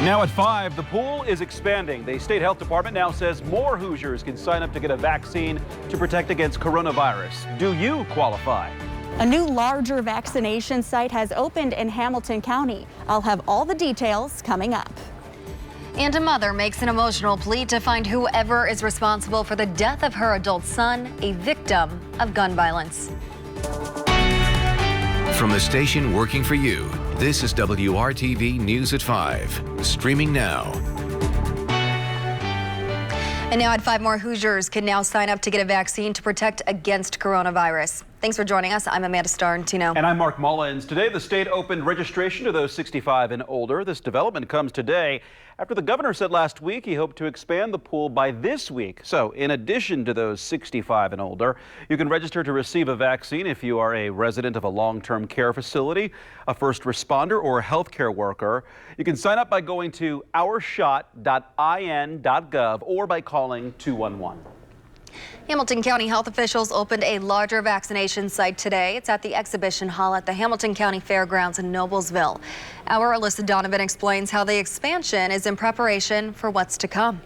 Now at 5, the pool is expanding. The state health department now says more Hoosiers can sign up to get a vaccine to protect against coronavirus. Do you qualify? A new larger vaccination site has opened in Hamilton County. I'll have all the details coming up. And a mother makes an emotional plea to find whoever is responsible for the death of her adult son, a victim of gun violence. From the station working for you, this is WRTV News at 5, streaming now. And now at 5, more Hoosiers can now sign up to get a vaccine to protect against coronavirus. Thanks for joining us. I'm Amanda Starrentino. And I'm Mark Mullins. Today, the state opened registration to those 65 and older. This development comes today after the governor said last week he hoped to expand the pool by this week. So in addition to those 65 and older, you can register to receive a vaccine if you are a resident of a long-term care facility, a first responder, or a healthcare worker. You can sign up by going to ourshot.in.gov or by calling 211. Hamilton County health officials opened a larger vaccination site today. It's at the exhibition hall at the Hamilton County Fairgrounds in Noblesville. Our Alyssa Donovan explains how the expansion is in preparation for what's to come.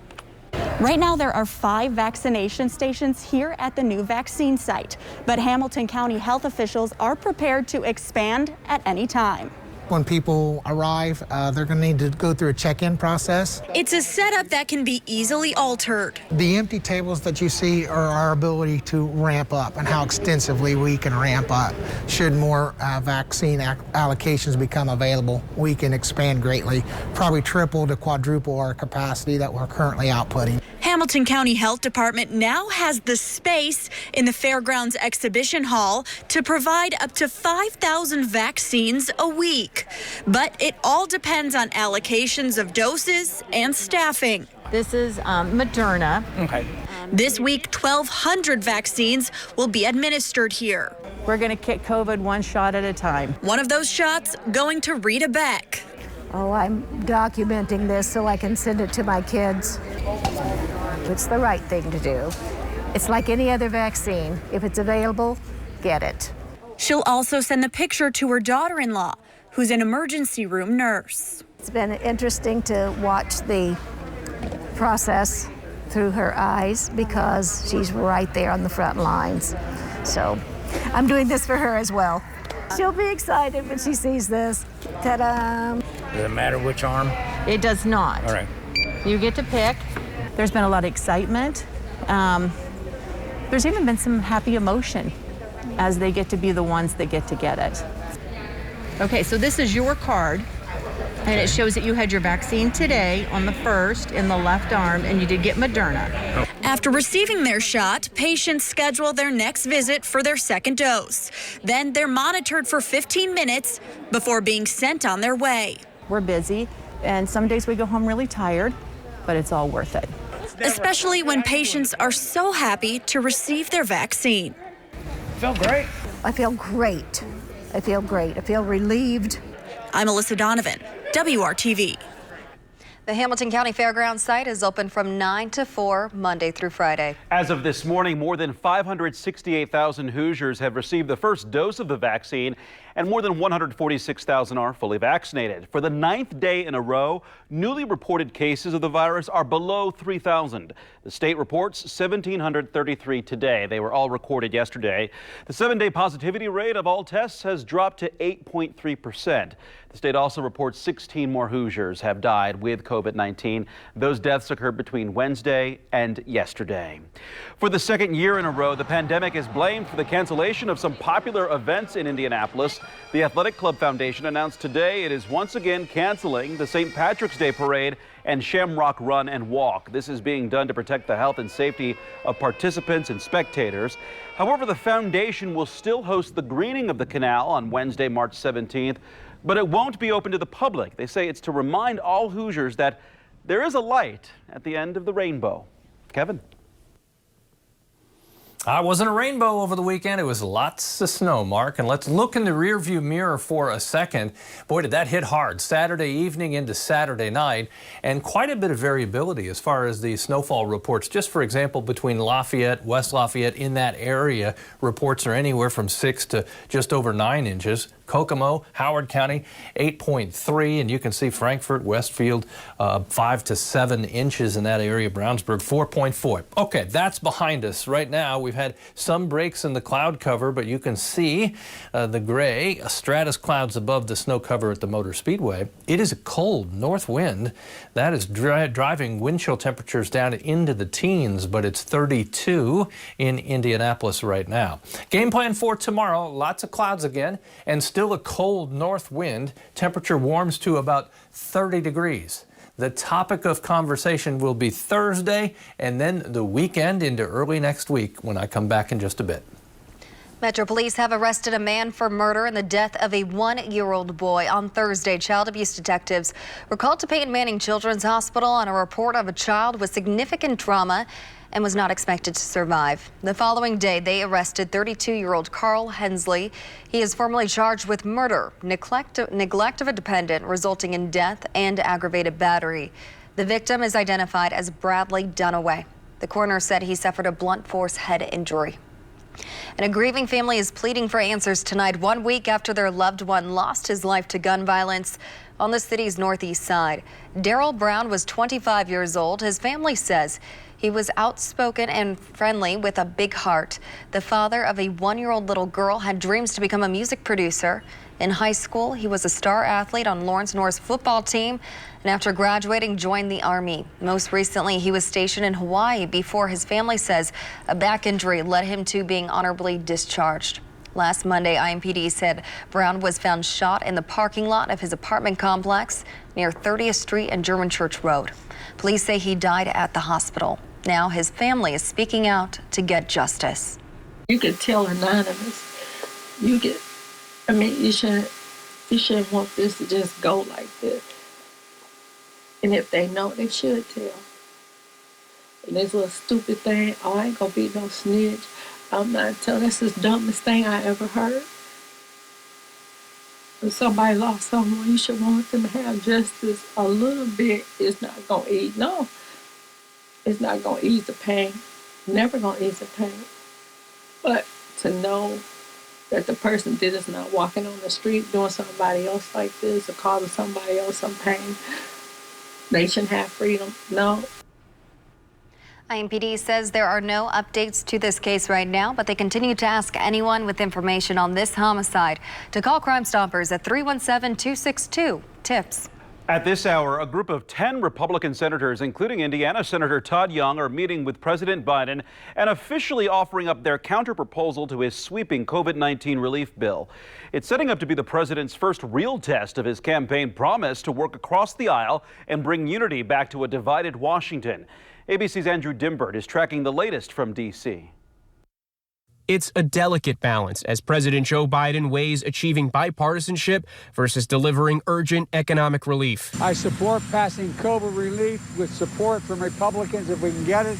Right now, there are 5 vaccination stations here at the new vaccine site, but Hamilton County health officials are prepared to expand at any time. When people arrive, they're going to need to go through a check-in process. It's a setup that can be easily altered. The empty tables that you see are our ability to ramp up and how extensively we can ramp up. Should more vaccine allocations become available, we can expand greatly, probably triple to quadruple our capacity that we're currently outputting. Hamilton County Health Department now has the space in the Fairgrounds Exhibition Hall to provide up to 5,000 vaccines a week. But it all depends on allocations of doses and staffing. This is Moderna. Okay. This week, 1,200 vaccines will be administered here. We're going to kick COVID one shot at a time. One of those shots going to Rita Beck. Oh, I'm documenting this so I can send it to my kids. It's the right thing to do. It's like any other vaccine. If it's available, get it. She'll also send the picture to her daughter-in-law, who's an emergency room nurse. It's been interesting to watch the process through her eyes because she's right there on the front lines. So I'm doing this for her as well. She'll be excited when she sees this. Ta-da! Does it matter which arm? It does not. All right. You get to pick. There's been a lot of excitement. There's even been some happy emotion as they get to be the ones that get it. Okay, so this is your card, and it shows that you had your vaccine today on the 1st in the left arm, and you did get Moderna. After receiving their shot, patients schedule their next visit for their second dose. Then they're monitored for 15 minutes before being sent on their way. We're busy, and some days we go home really tired, but it's all worth it. Especially when patients are so happy to receive their vaccine. Felt great. I feel great. I feel great. I feel relieved. I'm Alyssa Donovan, WRTV. The Hamilton County Fairgrounds site is open from 9 to 4, Monday through Friday. As of this morning, more than 568,000 Hoosiers have received the first dose of the vaccine, and more than 146,000 are fully vaccinated. For the 9th day in a row, newly reported cases of the virus are below 3,000. The state reports 1,733 today. They were all recorded yesterday. The 7-day positivity rate of all tests has dropped to 8.3%. The state also reports 16 more Hoosiers have died with COVID-19. Those deaths occurred between Wednesday and yesterday. For the second year in a row, the pandemic is blamed for the cancellation of some popular events in Indianapolis. The Athletic Club Foundation announced today it is once again canceling the St. Patrick's Day Parade and Shamrock Run and Walk. This is being done to protect the health and safety of participants and spectators. However, the foundation will still host the greening of the canal on Wednesday, March 17th, but it won't be open to the public. They say it's to remind all Hoosiers that there is a light at the end of the rainbow. Kevin. It wasn't a rainbow over the weekend. It was lots of snow, Mark. And let's look in the rearview mirror for a second. Boy, did that hit hard Saturday evening into Saturday night, and quite a bit of variability as far as the snowfall reports. Just for example, between Lafayette, West Lafayette, in that area, reports are anywhere from 6 to just over 9 inches. Kokomo, Howard County, 8.3. And you can see Frankfort, Westfield, 5 to 7 inches in that area. Brownsburg, 4.4. Okay, that's behind us. Right now, we've had some breaks in the cloud cover, but you can see the gray stratus clouds above the snow cover at the Motor Speedway. It is a cold north wind that is driving wind chill temperatures down into the teens, but it's 32 in Indianapolis right now. Game plan for tomorrow, lots of clouds again and still a cold north wind. Temperature warms to about 30 degrees. The topic of conversation will be Thursday and then the weekend into early next week when I come back in just a bit. Metro Police have arrested a man for murder in the death of a 1-year-old boy. On Thursday, child abuse detectives were called to Peyton Manning Children's Hospital on a report of a child with significant trauma and was not expected to survive. The following day, they arrested 32-year-old Carl Hensley. He is formally charged with murder, neglect of a dependent resulting in death, and aggravated battery. The victim is identified as Bradley Dunaway. The coroner said he suffered a blunt force head injury. And a grieving family is pleading for answers tonight, 1 week after their loved one lost his life to gun violence on the city's northeast side. Daryl Brown was 25 years old. His family says he was outspoken and friendly with a big heart. The father of a 1-year-old little girl had dreams to become a music producer. In high school, he was a star athlete on Lawrence North's football team, and after graduating, joined the Army. Most recently, he was stationed in Hawaii before his family says a back injury led him to being honorably discharged. Last Monday, IMPD said Brown was found shot in the parking lot of his apartment complex near 30th Street and German Church Road. Police say he died at the hospital. Now his family is speaking out to get justice. You could tell anonymous. You shouldn't want this to just go like this. And if they know, they should tell. And this little stupid thing, I ain't gonna be no snitch. I'm not telling. That's the dumbest thing I ever heard. If somebody lost someone, you should want them to have justice a little bit. It's not gonna ease, no. It's not gonna ease the pain. Never gonna ease the pain. But to know that the person did is not walking on the street doing somebody else like this or causing somebody else some pain, they shouldn't have freedom. No. IMPD says there are no updates to this case right now, but they continue to ask anyone with information on this homicide to call Crime Stoppers at 317-262-TIPS. At this hour, a group of 10 Republican senators, including Indiana Senator Todd Young, are meeting with President Biden and officially offering up their counterproposal to his sweeping COVID-19 relief bill. It's setting up to be the president's first real test of his campaign promise to work across the aisle and bring unity back to a divided Washington. ABC's Andrew Dimbert is tracking the latest from D.C. It's a delicate balance as President Joe Biden weighs achieving bipartisanship versus delivering urgent economic relief. I support passing COVID relief with support from Republicans if we can get it,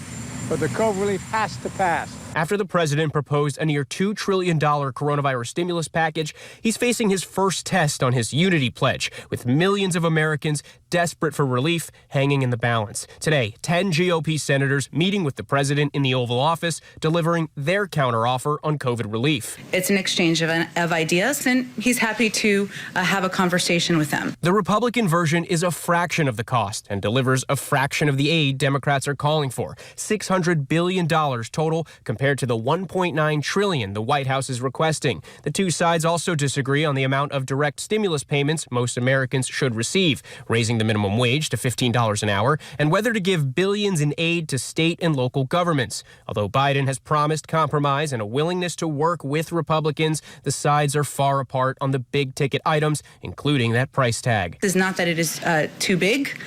but the COVID relief has to pass. After the president proposed a near $2 trillion coronavirus stimulus package, he's facing his first test on his unity pledge, with millions of Americans desperate for relief hanging in the balance. Today, 10 GOP senators meeting with the president in the Oval Office, delivering their counteroffer on COVID relief. It's an exchange of ideas, and he's happy to have a conversation with them. The Republican version is a fraction of the cost and delivers a fraction of the aid Democrats are calling for, $600 billion total compared to the $1.9 trillion the White House is requesting. The two sides also disagree on the amount of direct stimulus payments most Americans should receive, raising the minimum wage to $15 an hour, and whether to give billions in aid to state and local governments. Although Biden has promised compromise and a willingness to work with Republicans, the sides are far apart on the big ticket items, including that price tag. It's not that it is too big,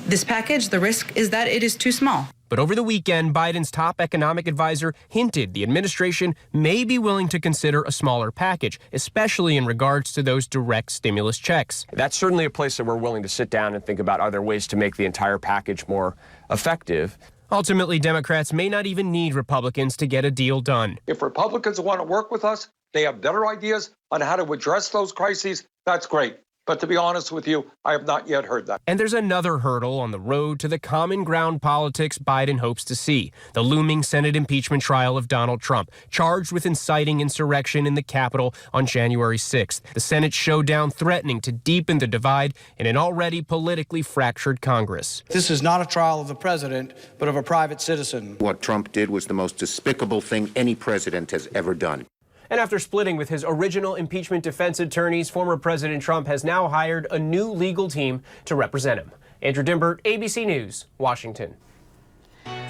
this package. The risk is that it is too small. But over the weekend, Biden's top economic advisor hinted the administration may be willing to consider a smaller package, especially in regards to those direct stimulus checks. That's certainly a place that we're willing to sit down and think about other ways to make the entire package more effective. Ultimately, Democrats may not even need Republicans to get a deal done. If Republicans want to work with us, they have better ideas on how to address those crises, that's great. But to be honest with you, I have not yet heard that. And there's another hurdle on the road to the common ground politics Biden hopes to see, the looming Senate impeachment trial of Donald Trump, charged with inciting insurrection in the Capitol on January 6th. The Senate showdown threatening to deepen the divide in an already politically fractured Congress. This is not a trial of the president, but of a private citizen. What Trump did was the most despicable thing any president has ever done. And after splitting with his original impeachment defense attorneys, former President Trump has now hired a new legal team to represent him. Andrew Dimbert, ABC News, Washington.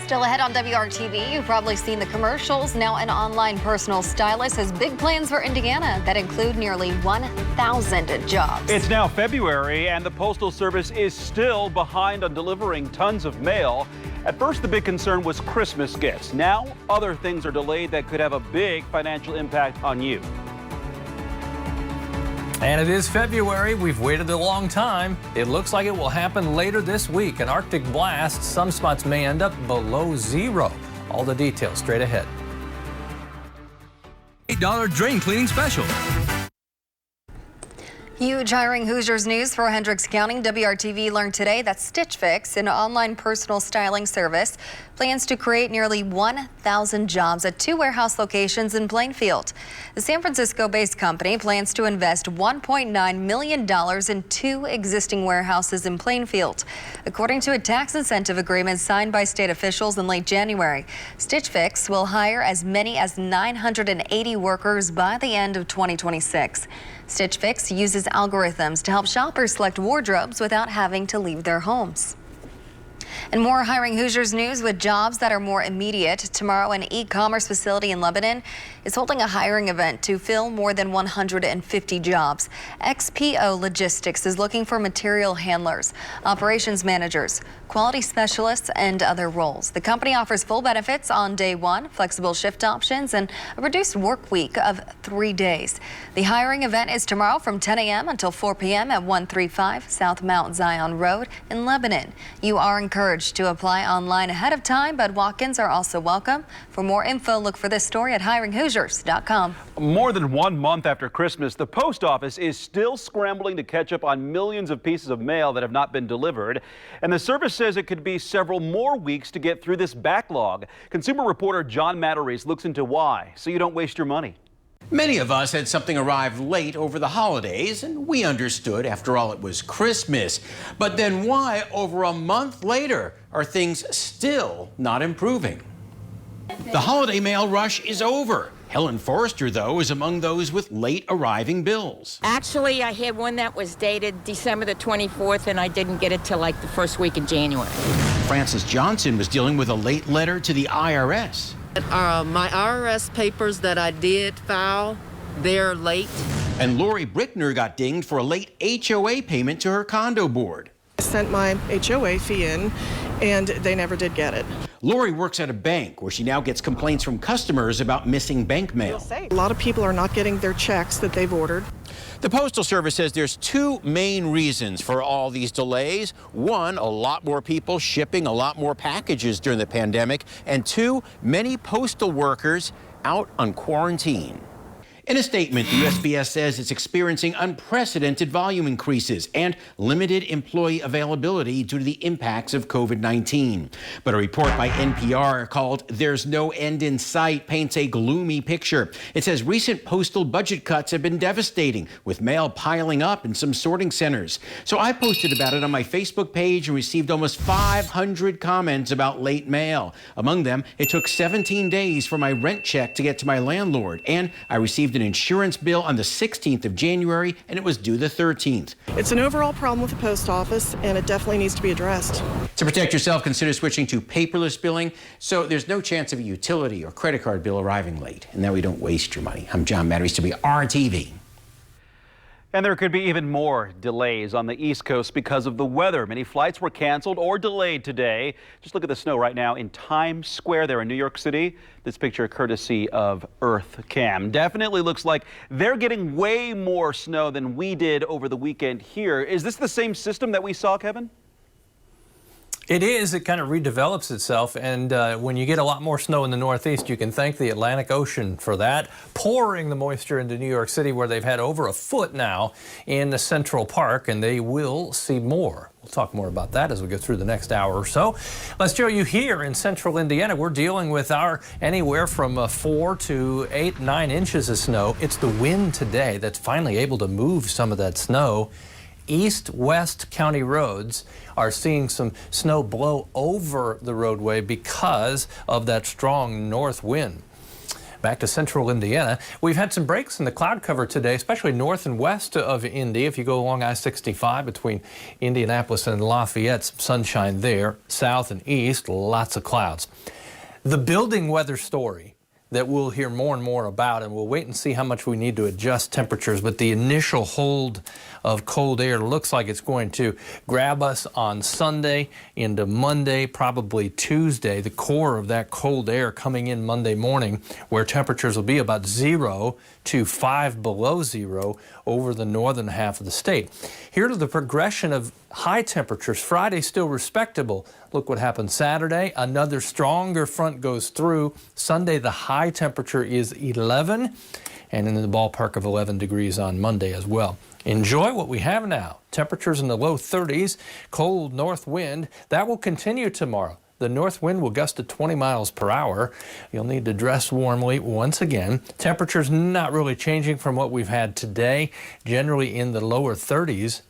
Still ahead on WRTV, you've probably seen the commercials. Now an online personal stylist has big plans for Indiana that include nearly 1,000 jobs. It's now February and the Postal Service is still behind on delivering tons of mail. At first, the big concern was Christmas gifts. Now, other things are delayed that could have a big financial impact on you. And it is February. We've waited a long time. It looks like it will happen later this week. An Arctic blast. Some spots may end up below zero. All the details straight ahead. $8 drain cleaning special. Huge hiring Hoosiers news for Hendricks County. WRTV learned today that Stitch Fix, an online personal styling service, plans to create nearly 1,000 jobs at 2 warehouse locations in Plainfield. The San Francisco-based company plans to invest $1.9 million in 2 existing warehouses in Plainfield. According to a tax incentive agreement signed by state officials in late January, Stitch Fix will hire as many as 980 workers by the end of 2026. Stitch Fix uses algorithms to help shoppers select wardrobes without having to leave their homes. And more hiring Hoosiers news with jobs that are more immediate. Tomorrow, an e-commerce facility in Lebanon is holding a hiring event to fill more than 150 jobs. XPO Logistics is looking for material handlers, operations managers, quality specialists, and other roles. The company offers full benefits on day 1, flexible shift options, and a reduced work week of 3 days. The hiring event is tomorrow from 10 a.m. until 4 p.m. at 135 South Mount Zion Road in Lebanon. You are encouraged to apply online ahead of time, but walk-ins are also welcome. For more info, look for this story at hiringhoosiers.com. More than 1 month after Christmas, the post office is still scrambling to catch up on millions of pieces of mail that have not been delivered. And the service says it could be several more weeks to get through this backlog. Consumer reporter John Matteries looks into why, so you don't waste your money. Many of us had something arrive late over the holidays, and we understood. After all, it was Christmas. But then why, over a month later, are things still not improving? The holiday mail rush is over. Helen Forrester, though, is among those with late arriving bills. Actually, I had one that was dated December the 24th, and I didn't get it till like the first week in January. Frances Johnson was dealing with a late letter to the IRS. My IRS papers that I did file, they're late. And Lori Brickner got dinged for a late HOA payment to her condo board. I sent my HOA fee in, and they never did get it. Lori works at a bank where she now gets complaints from customers about missing bank mail. A lot of people are not getting their checks that they've ordered. The Postal Service says there's 2 main reasons for all these delays. 1, a lot more people shipping a lot more packages during the pandemic. And 2, many postal workers out on quarantine. In a statement, the USPS says it's experiencing unprecedented volume increases and limited employee availability due to the impacts of COVID-19. But a report by NPR called "There's No End in Sight" paints a gloomy picture. It says recent postal budget cuts have been devastating, with mail piling up in some sorting centers. So I posted about it on my Facebook page and received almost 500 comments about late mail. Among them, it took 17 days for my rent check to get to my landlord, and I received an insurance bill on the 16th of January, and it was due the 13th. It's an overall problem with the post office, and it definitely needs to be addressed. To protect yourself, consider switching to paperless billing, so there's no chance of a utility or credit card bill arriving late, and that way you don't waste your money. I'm John Matteries, WRTV. And there could be even more delays on the East Coast because of the weather. Many flights were canceled or delayed today. Just look at the snow right now in Times Square there in New York City. This picture courtesy of EarthCam. Definitely looks like they're getting way more snow than we did over the weekend here. Is this the same system that we saw, Kevin? It is. It kind of redevelops itself, and when you get a lot more snow in the Northeast, you can thank the Atlantic Ocean for that, pouring the moisture into New York City, where they've had over a foot now in the Central Park, and they will see more. We'll talk more about that as we go through the next hour or so. Let's show you here in central Indiana, we're dealing with anywhere from 4 to 8, 9 inches of snow. It's the wind today that's finally able to move some of that snow. East-west county roads are seeing some snow blow over the roadway because of that strong north wind. Back to central Indiana, we've had some breaks in the cloud cover today, especially north and west of Indy. If you go along I-65 between Indianapolis and Lafayette, some sunshine there. South and east, lots of clouds. The building weather story that we'll hear more and more about, and we'll wait and see how much we need to adjust temperatures, but the initial hold of cold air looks like it's going to grab us on Sunday into Monday, probably Tuesday. The core of that cold air coming in Monday morning, where temperatures will be about 0 to 5 below 0 over the northern half of the state. Here's the progression of high temperatures. Friday still respectable. Look what happened Saturday. Another stronger front goes through. Sunday, the high temperature is 11, and in the ballpark of 11 degrees on Monday as well. Enjoy what we have now. Temperatures in the low 30s, cold north wind. That will continue tomorrow. The north wind will gust to 20 miles per hour. You'll need to dress warmly once again. Temperatures not really changing from what we've had today, generally in the lower 30s.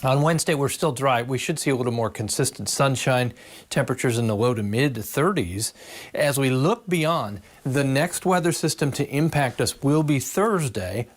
On Wednesday, we're still dry. We should see a little more consistent sunshine, temperatures in the low to mid 30s. As we look beyond, the next weather system to impact us will be Thursday.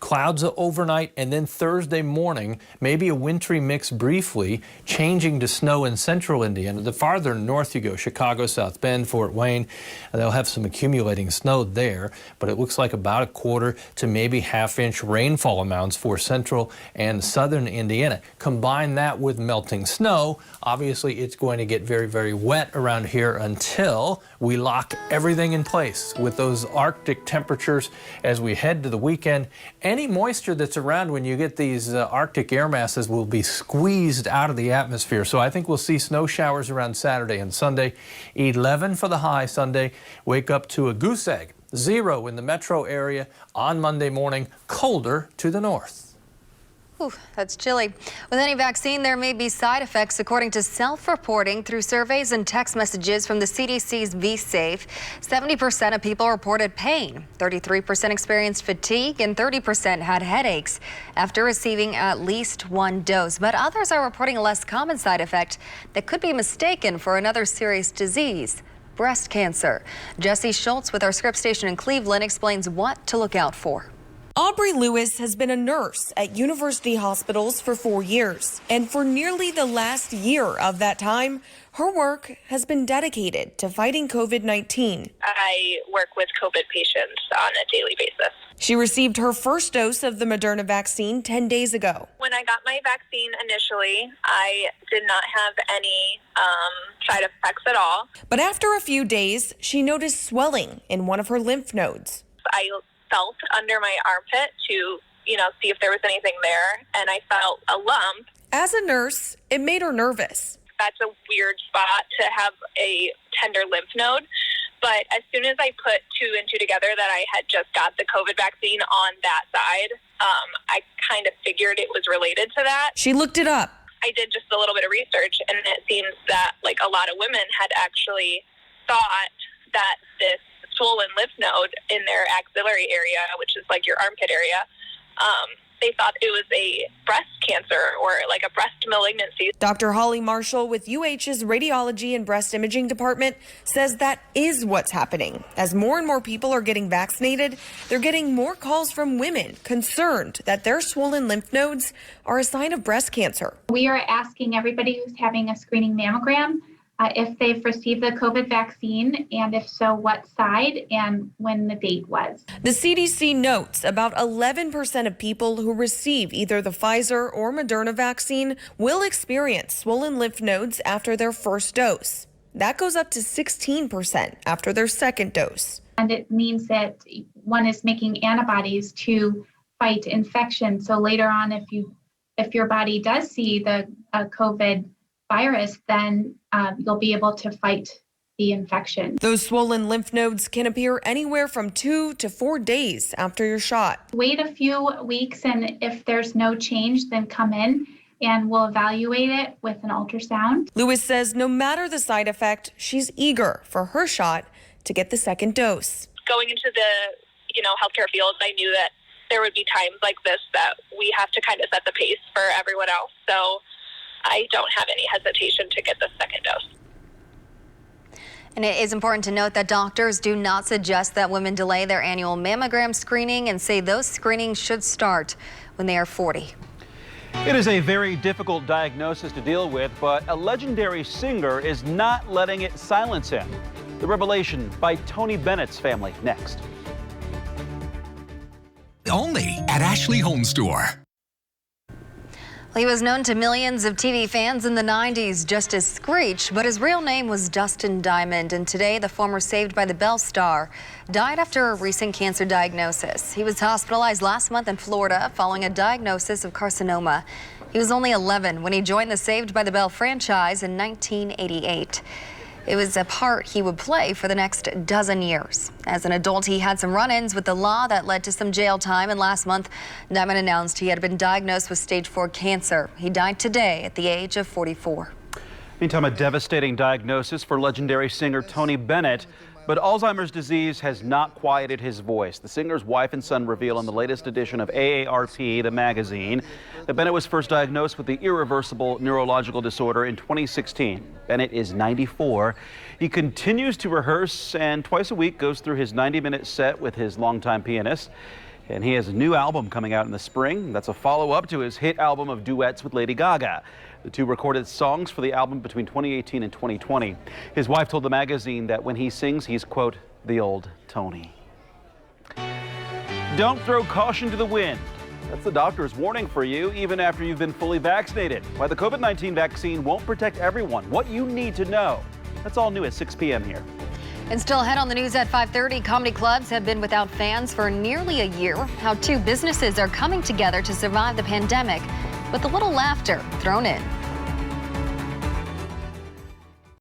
Clouds overnight, and then Thursday morning, maybe a wintry mix briefly, changing to snow in central Indiana. The farther north you go, Chicago, South Bend, Fort Wayne, they'll have some accumulating snow there, but it looks like about a quarter to maybe half-inch rainfall amounts for central and southern Indiana. Combine that with melting snow, obviously it's going to get very, very wet around here until we lock everything in place with those Arctic temperatures as we head to the weekend. Any moisture that's around when you get these Arctic air masses will be squeezed out of the atmosphere. So I think we'll see snow showers around Saturday and Sunday. 11 for the high Sunday. Wake up to a goose egg. 0 in the metro area on Monday morning. Colder to the north. Ooh, that's chilly. With any vaccine, there may be side effects, according to self-reporting through surveys and text messages from the CDC's V-Safe. 70% of people reported pain, 33% experienced fatigue, and 30% had headaches after receiving at least one dose. But others are reporting a less common side effect that could be mistaken for another serious disease, breast cancer. Jesse Schultz with our Scripps station in Cleveland explains what to look out for. Aubrey Lewis has been a nurse at university hospitals for 4 years, and for nearly the last year of that time, her work has been dedicated to fighting COVID-19. I work with COVID patients on a daily basis. She received her first dose of the Moderna vaccine 10 days ago. When I got my vaccine initially, I did not have any side effects at all. But after a few days, she noticed swelling in one of her lymph nodes. I felt under my armpit to, see if there was anything there, and I felt a lump. As a nurse, it made her nervous. That's a weird spot to have a tender lymph node, but as soon as I put 2 and 2 together that I had just got the COVID vaccine on that side, I kind of figured it was related to that. She looked it up. I did just a little bit of research, and it seems that a lot of women had actually thought that this swollen lymph node in their axillary area, which is like your armpit area, they thought it was a breast cancer or a breast malignancy. Dr. Holly Marshall with UH's Radiology and Breast Imaging Department says that is what's happening. As more and more people are getting vaccinated, they're getting more calls from women concerned that their swollen lymph nodes are a sign of breast cancer. We are asking everybody who's having a screening mammogram if they've received the COVID vaccine, and if so, what side and when the date was. The CDC notes about 11% of people who receive either the Pfizer or Moderna vaccine will experience swollen lymph nodes after their first dose. That goes up to 16% after their second dose. And it means that one is making antibodies to fight infection. So later on, if your body does see the COVID virus, then you'll be able to fight the infection. Those swollen lymph nodes can appear anywhere from 2 to 4 days after your shot. Wait a few weeks, and if there's no change, then come in and we'll evaluate it with an ultrasound. Lewis says no matter the side effect, she's eager for her shot to get the second dose. Going into the, healthcare field, I knew that there would be times like this that we have to kind of set the pace for everyone else. So I don't have any hesitation to get the second dose. And it is important to note that doctors do not suggest that women delay their annual mammogram screening and say those screenings should start when they are 40. It is a very difficult diagnosis to deal with, but a legendary singer is not letting it silence him. The revelation by Tony Bennett's family next. Only at Ashley Home Store. He was known to millions of TV fans in the 90s just as Screech, but his real name was Dustin Diamond, and today the former Saved by the Bell star died after a recent cancer diagnosis. He was hospitalized last month in Florida following a diagnosis of carcinoma. He was only 11 when he joined the Saved by the Bell franchise in 1988. It was a part he would play for the next dozen years. As an adult, he had some run-ins with the law that led to some jail time, and last month, Diamond announced he had been diagnosed with stage 4 cancer. He died today at the age of 44. Meantime, a devastating diagnosis for legendary singer Tony Bennett, but Alzheimer's disease has not quieted his voice. The singer's wife and son reveal in the latest edition of AARP, the magazine, that Bennett was first diagnosed with the irreversible neurological disorder in 2016. Bennett is 94. He continues to rehearse and twice a week goes through his 90-minute set with his longtime pianist. And he has a new album coming out in the spring. That's a follow-up to his hit album of duets with Lady Gaga. The two recorded songs for the album between 2018 and 2020. His wife told the magazine that when he sings, he's, quote, the old Tony. Don't throw caution to the wind. That's the doctor's warning for you, even after you've been fully vaccinated. Why the COVID-19 vaccine won't protect everyone. What you need to know. That's all new at 6 p.m. here. And still ahead on the news at 5:30, comedy clubs have been without fans for nearly a year. How two businesses are coming together to survive the pandemic with a little laughter thrown in.